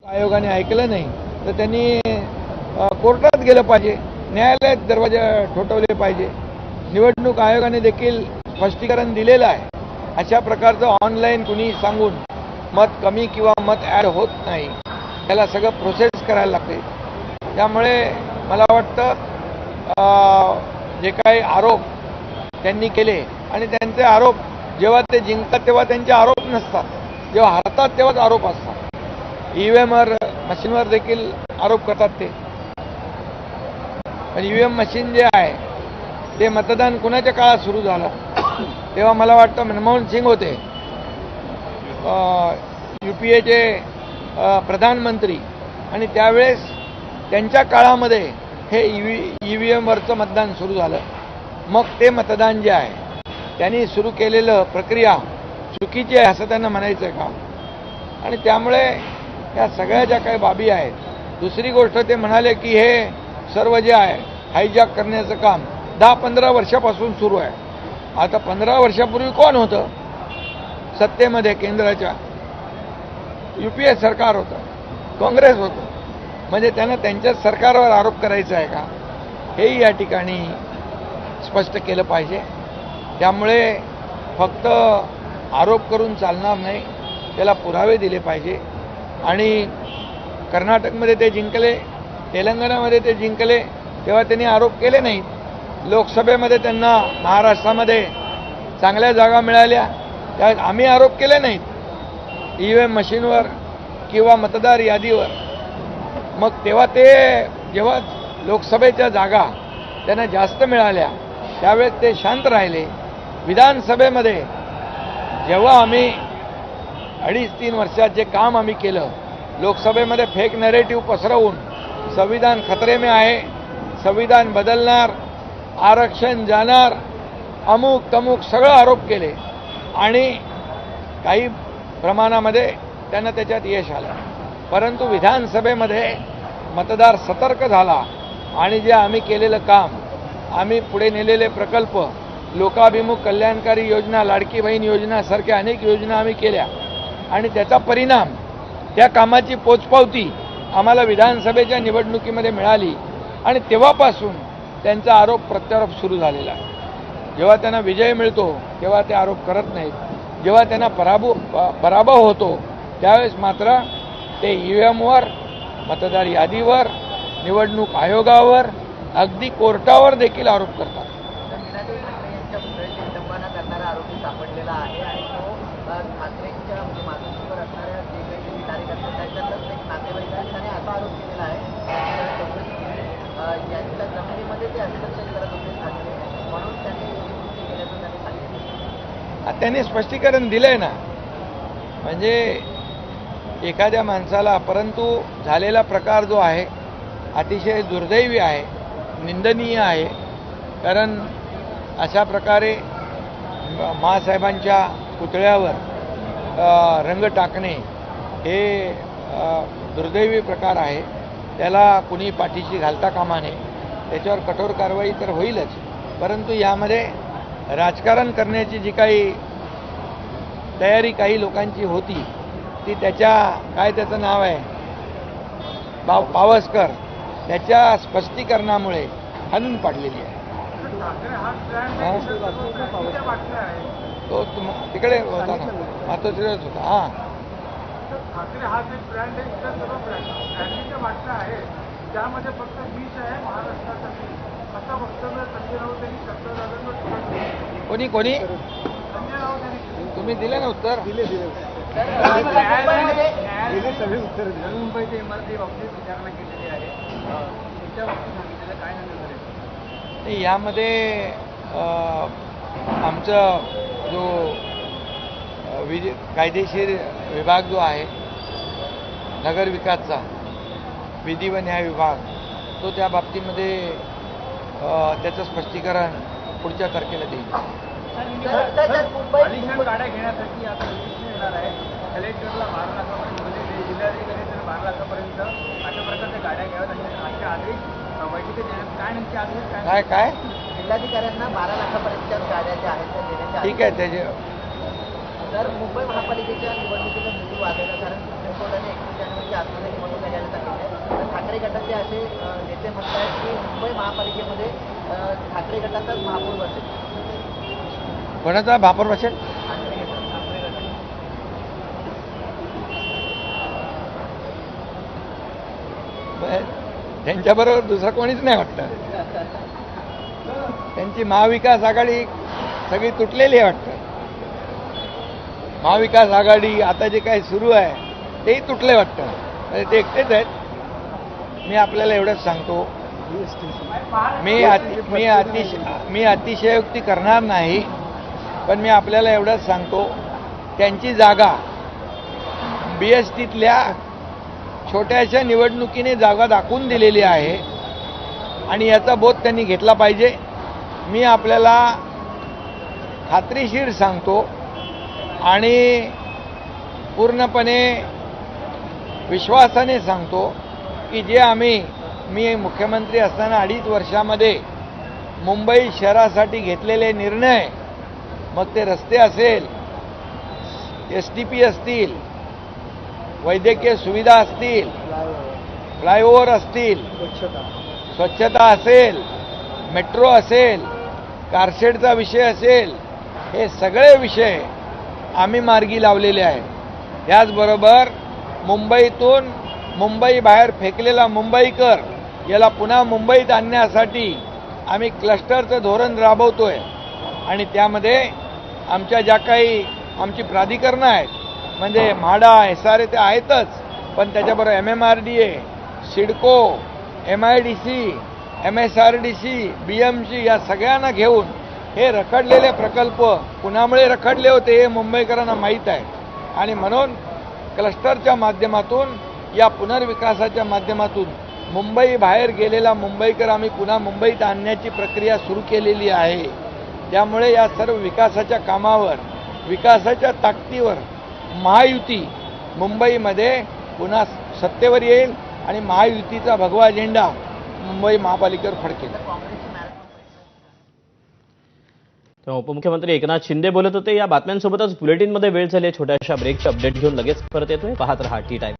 आयोगाने ऐकलं नाही तर त्यांनी कोर्टात गेलं पाहिजे, न्यायालयात दरवाजा ठोठवले पाहिजे. निवडणूक आयोगाने देखील स्पष्टीकरण दिलेलं आहे. अशा प्रकारचं ऑनलाईन कुणी सांगून मत कमी किंवा मत ॲड होत नाही, त्याला सगळं प्रोसेस करायला लागते. त्यामुळे मला वाटतं जे काही आरोप त्यांनी केले आणि त्यांचे आरोप जेव्हा ते जिंकतात तेव्हा त्यांचे आरोप नसतात, जेव्हा हरतात तेव्हाच आरोप असतात. ईव्हीएमवर मशीनवर देखील आरोप करतात ते. पण ईव्हीएम मशीन जे आहे ते मतदान कुणाच्या काळात सुरू झालं तेव्हा मला वाटतं मनमोहन सिंग होते UPAचे प्रधानमंत्री, आणि त्यावेळेस त्यांच्या काळामध्ये हे ईव्हीएमवरचं मतदान सुरू झालं. मग ते मतदान जे आहे त्यांनी सुरू केलेलं प्रक्रिया चुकीची आहे असं त्यांना म्हणायचं आहे का? आणि त्यामुळे या सगळ्या ज्या काही बाबी आहेत. दुसरी गोष्ट ते म्हणाले की हे सर्व जे आहे हायजॅक करण्याचं काम 10-15 वर्षापासून सुरू आहे. आता 15 वर्षापूर्वी कोण होतं सत्तेमध्ये? केंद्राच्या UPA सरकार होतं, काँग्रेस होतं. म्हणजे त्यांना त्यांच्या सरकारवर आरोप करायचा आहे का, हेही या ठिकाणी स्पष्ट केलं पाहिजे. त्यामुळे फक्त आरोप करून चालणार नाही, त्याला पुरावे दिले पाहिजे. आणि कर्नाटकमध्ये ते जिंकले, तेलंगणामध्ये ते जिंकले तेव्हा त्यांनी आरोप केले नाहीत. लोकसभेमध्ये त्यांना महाराष्ट्रामध्ये चांगल्या जागा मिळाल्या, त्यात आम्ही आरोप केले नाहीत ईव्हीएम मशीनवर किंवा मतदार यादीवर. मग तेव्हा ते जेव्हा लोकसभेच्या जागा त्यांना जास्त मिळाल्या त्यावेळेस ते शांत राहिले. विधानसभेमध्ये जेव्हा आम्ही 2.5-3 वर्षात जे काम आम्ही केलं, लोकसभेमध्ये फेक नॅरेटिव्ह पसरवून संविधान खतरे में आहे, संविधान बदलणार, आरक्षण जाणार, अमुक तमुक सगळं आरोप केले आणि काही प्रमाणामध्ये त्यांना त्याच्यात यश आलं. परंतु विधानसभेमध्ये मतदार सतर्क झाला आणि जे आम्ही केलेलं काम, आम्ही पुढे नेलेले प्रकल्प, लोकाभिमुख कल्याणकारी योजना, लाडकी बहीण योजनासारख्या अनेक योजना आम्ही केल्या आणि त्याचा परिणाम, त्या कामाची पोचपावती आम्हाला विधानसभेच्या निवडणुकीमध्ये मिळाली. आणि तेव्हापासून त्यांचा आरोप प्रत्यारोप सुरू झालेला आहे. जेव्हा त्यांना विजय मिळतो तेव्हा ते आरोप करत नाहीत, जेव्हा त्यांना पराभव होतो त्यावेळेस मात्र ते ईव्हीएमवर, मतदार यादीवर, निवडणूक आयोगावर, अगदी कोर्टावर देखील आरोप करतात. आरोपी सापडलेला आहे आणि तो ठाकरेंच्या मातोश्रीवर असणाऱ्या जे काही कार्यकर्ते त्यांच्यातच एक नातेवाईक आहे, त्याने असा आरोप केलेला आहे यांच्या जमिनीमध्ये ते हस्तक्षेप करत होते ठाकरे, म्हणून त्यांनी कृत्य केल्याचं त्यांनी सांगितलं. त्यांनी स्पष्टीकरण दिलंय ना. म्हणजे एखाद्या माणसाला, परंतु झालेला प्रकार जो आहे अतिशय दुर्दैवी आहे, निंदनीय आहे. कारण अशा प्रकारे माँसाहेबांच्या पुतळ्यावर रंग टाकणे हे दुर्दैवी प्रकार आहे. त्याला कुणी पाठीशी घालता कामा नये. त्याच्यावर कठोर कारवाई तर होईलच, परंतु यामध्ये राजकारण करण्याची जी काही तयारी काही लोकांची होती ती त्याच्या, काय त्याचं नाव आहे, पावसकर, त्याच्या स्पष्टीकरणामुळे हाणून पाडलेली आहे. तो तिकडे होता ना, मातोश्रीच होता. हां, ठाकरे हा जो ब्रँड आहे, इतर सर्व ब्रँडच्या बाटल्या आहे त्यामध्ये फक्त विष आहे महाराष्ट्रासाठी, असं वक्तव्य संजय राऊत यांनी शब्ददादांवर. कोणी कोणी संजय राऊत यांनी, तुम्ही दिले ना उत्तर? दिले सगळे उत्तर. नवी मुंबईच्या इमारती बाबतीत विचारणा केलेली आहे, त्याच्या बाबतीत सांगितलेलं काय नाही. यामध्ये आमचा जो कायदेशीर विभाग जो आहे नगर विकासचा, विधी व न्याय विभाग, तो त्या बाबतीमध्ये त्याचं स्पष्टीकरण पुढच्या तारखेला देईल. अलिशान गाड्या घेण्यासाठी आता येणार आहे, कलेक्टरला 12 लाखापर्यंत, म्हणजे जिल्हाधिकारी 12 लाखापर्यंत अशा प्रकारच्या गाड्या घ्याव्यात असे आदेश बैठकीत देण्यात. काय नेमके आदेश काय जिल्हाधिकाऱ्यांना 12 लाखापर्यंतच्या गाड्या ज्या आहेत त्या देण्याच्या. ठीक आहे. त्याचे तर मुंबई महापालिकेच्या निवडणुकीचा निधी वाढलेला, कारण कोर्टाने 21 जानेवारीची आतमध्ये निवडणूक घ्यायला सांगितली आहे. तर ठाकरे गटाचे असे नेते म्हणतात की मुंबई महापालिकेमध्ये ठाकरे गटाचाच महापौर बसेल. कोणाचा भापर बसेल? ठाकरे गट. त्यांच्याबरोबर दुसरं कोणीच नाही वाटतं. त्यांची महाविकास आघाडी सगळी तुटलेली आहे वाटतं. महाविकास आघाडी आता जे काही सुरू आहे तेही तुटले वाटतं. म्हणजे ते एकटेच आहेत. मी आपल्याला एवढंच सांगतो, मी अतिशयोक्ती करणार नाही, पण मी आपल्याला एवढंच सांगतो, त्यांची जागा BSTतल्या छोट्याशा निवडणुकीने जागा दाखवून दिलेली आहे आणि याचा बोध त्यांनी घेतला पाहिजे. मी आपल्याला खात्रीशीर सांगतो आणि पूर्णपणे विश्वासाने सांगतो की जे मी मुख्यमंत्री असताना 2.5 वर्षामध्ये मुंबई शहरासाठी घेतलेले निर्णय, मग ते रस्ते असेल, STP असतील, वैद्यकीय सुविधा असतील, फ्लायओव्हर असतील, स्वच्छता असेल, मेट्रो असेल, कारशेडचा विषय असेल, हे सगळे विषय आम्ही मार्गी लावलेले आहेत. त्याचबरोबर मुंबईतून मुंबई बाहेर फेकलेला मुंबईकर याला पुन्हा मुंबईत आणण्यासाठी आम्ही क्लस्टरचं धोरण राबवतोय आणि त्यामध्ये आमच्या ज्या काही आमची प्राधिकरणं आहेत, म्हणजे म्हाडा, SRA ते आहेतच, पण त्याच्याबरोबर MMRDA, CIDCO, MIDC, MSRDC, BMC या सगळ्यांना घेऊन हे रखडलेले प्रकल्प कुणामुळे रखडले होते हे मुंबईकरांना माहीत आहे आणि म्हणून क्लस्टरच्या माध्यमातून, या पुनर्विकासाच्या माध्यमातून मुंबई बाहेर गेलेला मुंबईकर आम्ही पुन्हा मुंबईत आणण्याची प्रक्रिया सुरू केलेली आहे. त्यामुळे या सर्व विकासाच्या कामावर, विकासाच्या ताकदीवर महायुती मुंबईमध्ये पुन्हा सत्तेवर येईल आणि महायुतीचा भगवा झेंडा मुंबई महापालिकेवर फडकेल. तेव्हा उपमुख्यमंत्री एकनाथ शिंदे बोलत होते. या बातम्यांसोबतच बुलेटिनमध्ये वेळ झाली. छोट्याशा ब्रेकचे अपडेट घेऊन लगेच परत येतोय. पाहत रहा टी टाइम.